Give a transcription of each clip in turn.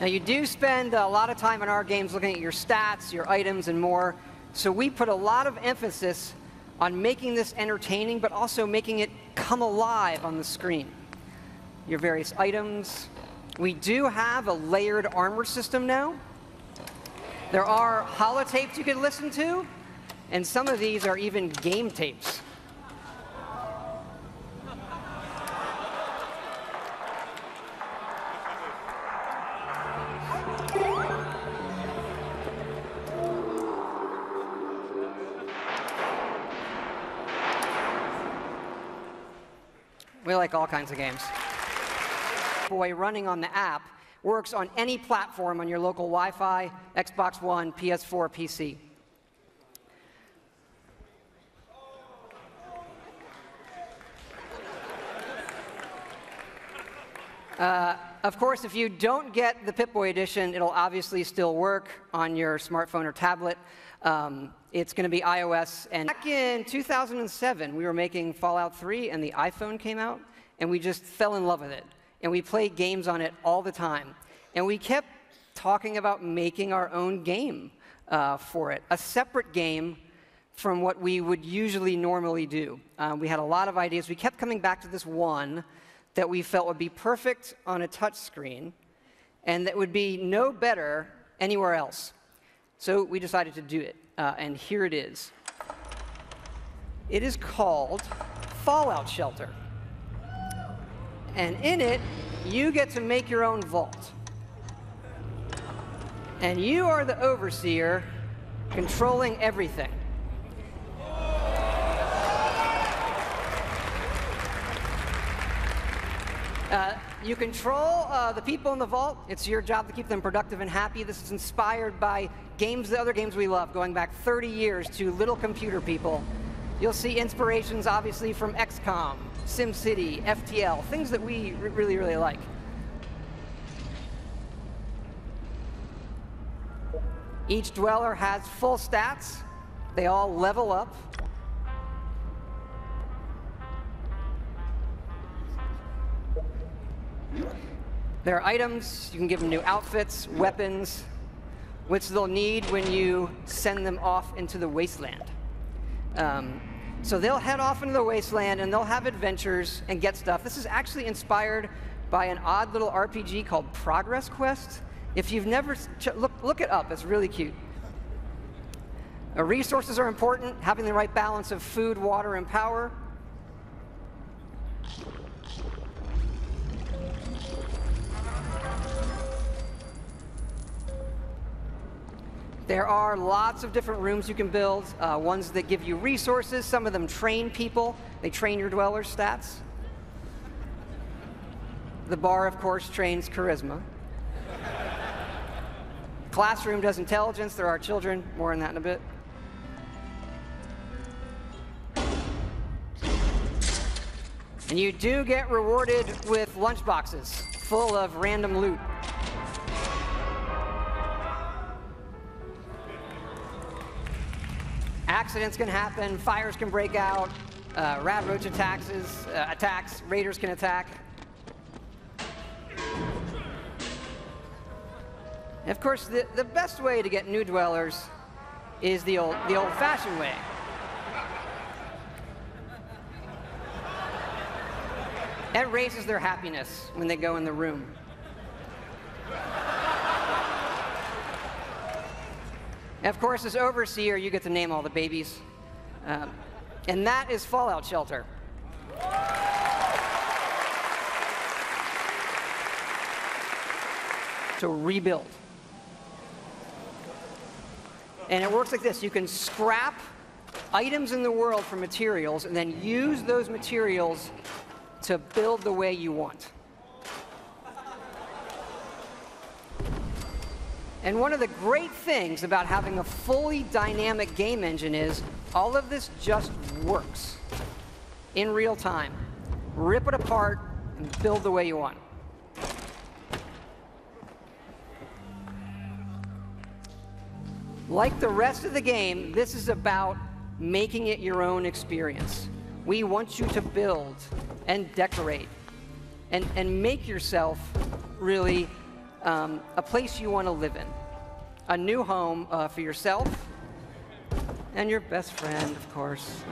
Now, you do spend a lot of time in our games looking at your stats, your items, and more. So we put a lot of emphasis on making this entertaining, but also making it come alive on the screen. Your various items. We do have a layered armor system now. There are holotapes you can listen to, and some of these are even game tapes. We like all kinds of games. Boy running on the app works on any platform on your local Wi-Fi, Xbox One, PS4, PC. Of course, if you don't get the Pip-Boy edition, it'll obviously still work on your smartphone or tablet. It's going to be iOS. And back in 2007, we were making Fallout 3, and the iPhone came out, and we just fell in love with it. And we played games on it all the time. And we kept talking about making our own game for it, a separate game from what we would usually normally do. We had a lot of ideas. We kept coming back to this one that we felt would be perfect on a touch screen and that would be no better anywhere else. So we decided to do it, and here it is. It is called Fallout Shelter. And in it, you get to make your own vault. And you are the overseer controlling everything. You control the people in the vault. It's your job to keep them productive and happy. This is inspired by the other games we love, going back 30 years to Little Computer People. You'll see inspirations, obviously, from XCOM, SimCity, FTL, things that we really, really like. Each dweller has full stats. They all level up. There are items. You can give them new outfits, weapons, which they'll need when you send them off into the wasteland. So they'll head off into the wasteland, and they'll have adventures and get stuff. This is actually inspired by an odd little RPG called Progress Quest. If you've never look it up, it's really cute. Resources are important, having the right balance of food, water, and power. There are lots of different rooms you can build, ones that give you resources. Some of them train people. They train your dwellers' stats. The bar, of course, trains charisma. Classroom does intelligence. There are children. More on that in a bit. And you do get rewarded with lunchboxes full of random loot. Accidents can happen, fires can break out, rat roach attacks, raiders can attack. And of course, the best way to get new dwellers is the old-fashioned way. It raises their happiness when they go in the room. And of course, as overseer, you get to name all the babies. And that is Fallout Shelter. To rebuild. And it works like this. You can scrap items in the world for materials and then use those materials to build the way you want. And one of the great things about having a fully dynamic game engine is all of this just works in real time. Rip it apart and build the way you want. Like the rest of the game, this is about making it your own experience. We want you to build and decorate and make yourself really a place you want to live in, a new home for yourself and your best friend, of course.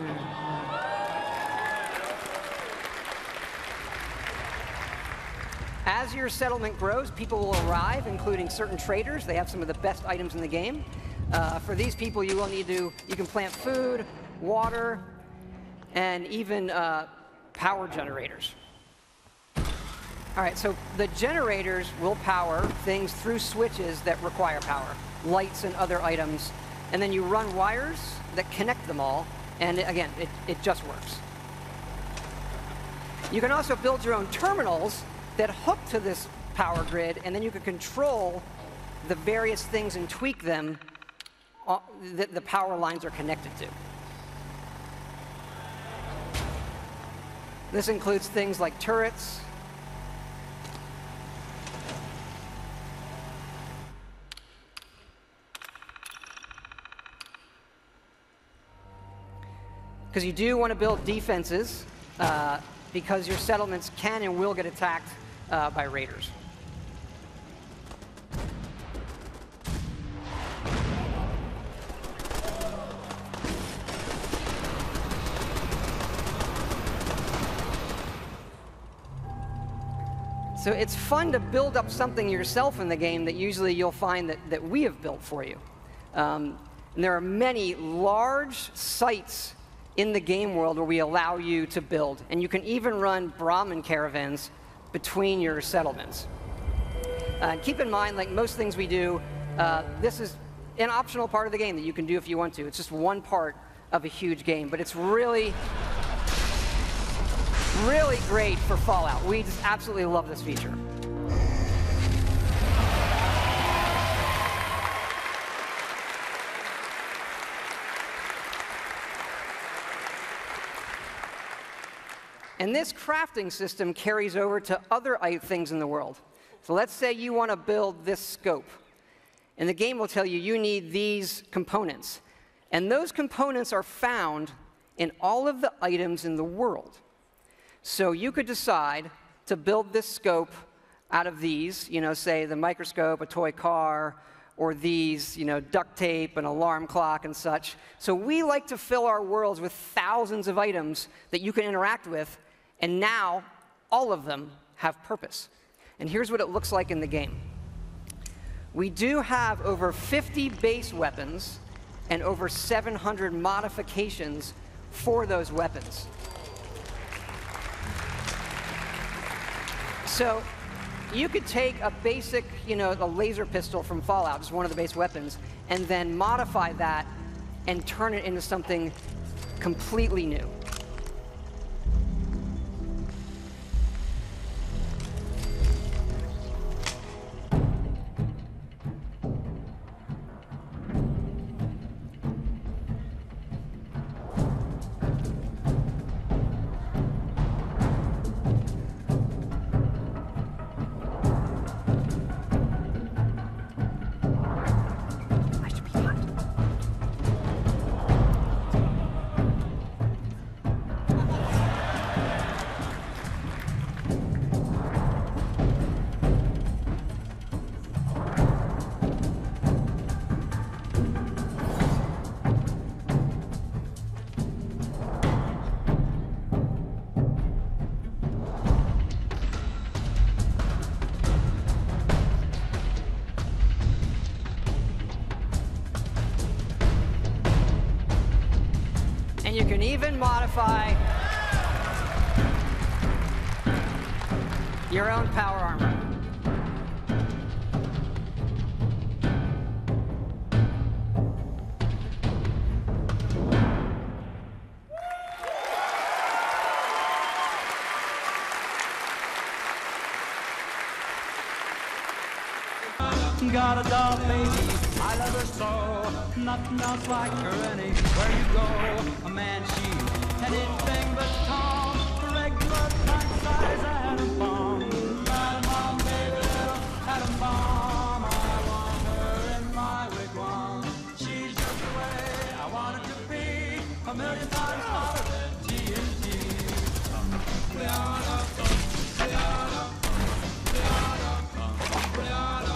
As your settlement grows, people will arrive, including certain traders. They have some of the best items in the game. For these people, you can plant food, water, and even power generators. All right, so the generators will power things through switches that require power, lights and other items, and then you run wires that connect them all, and again, it just works. You can also build your own terminals that hook to this power grid, and then you can control the various things and tweak them that the power lines are connected to. This includes things like turrets, because you do want to build defenses because your settlements can and will get attacked by raiders. So it's fun to build up something yourself in the game that usually you'll find that we have built for you. And there are many large sites in the game world where we allow you to build. And you can even run Brahmin caravans between your settlements. Keep in mind, like most things we do, this is an optional part of the game that you can do if you want to. It's just one part of a huge game, but it's really, really great for Fallout. We just absolutely love this feature. And this crafting system carries over to other things in the world. So let's say you want to build this scope. And the game will tell you you need these components. And those components are found in all of the items in the world. So you could decide to build this scope out of these, say the microscope, a toy car, or these, duct tape, an alarm clock, and such. So we like to fill our worlds with thousands of items that you can interact with. And now, all of them have purpose. And here's what it looks like in the game. We do have over 50 base weapons and over 700 modifications for those weapons. So you could take a basic, a laser pistol from Fallout, just one of the base weapons, and then modify that and turn it into something completely new. And you can even modify your own power armor. Got a doll baby, I love her so. Nothing else like her anywhere you go. A man, she, anything but calm. A regular pint size atom bomb. Atom bomb, baby, little atom bomb. I want her in my wigwam. She's just the way I want it to be. A million times hotter than TNT. Rihanna, Rihanna, Rihanna, Rihanna.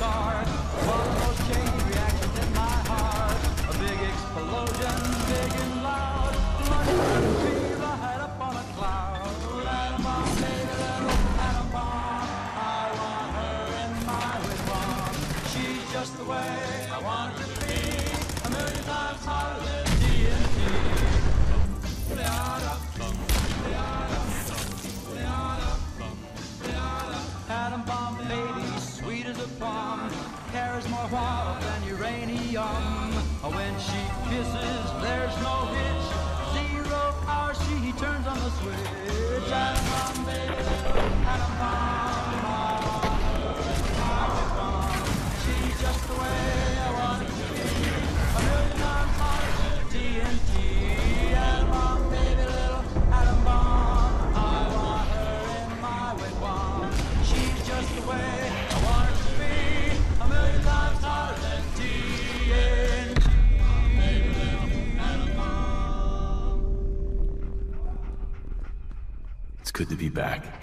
start. One of those chain reactions in my heart. A big explosion, big and loud. Like a fever head up on a cloud. Atom bomb, baby, little atom bomb. I want her in my wigwam. She's just the way I want her to be. A million times hotter than TNT. Atom bomb baby, sweet as a plum, carries more water than uranium. When she kisses, there's no hitch, 0 hour she turns on the switch. Atom bomb baby, atom bomb, I want her, she's just the way I want it to be. A million times hotter than TNT. Atom bomb baby, little atom bomb, I want her in my wigwam. She's just the way I want her to be. A million times hotter than TNT. It's good to be back.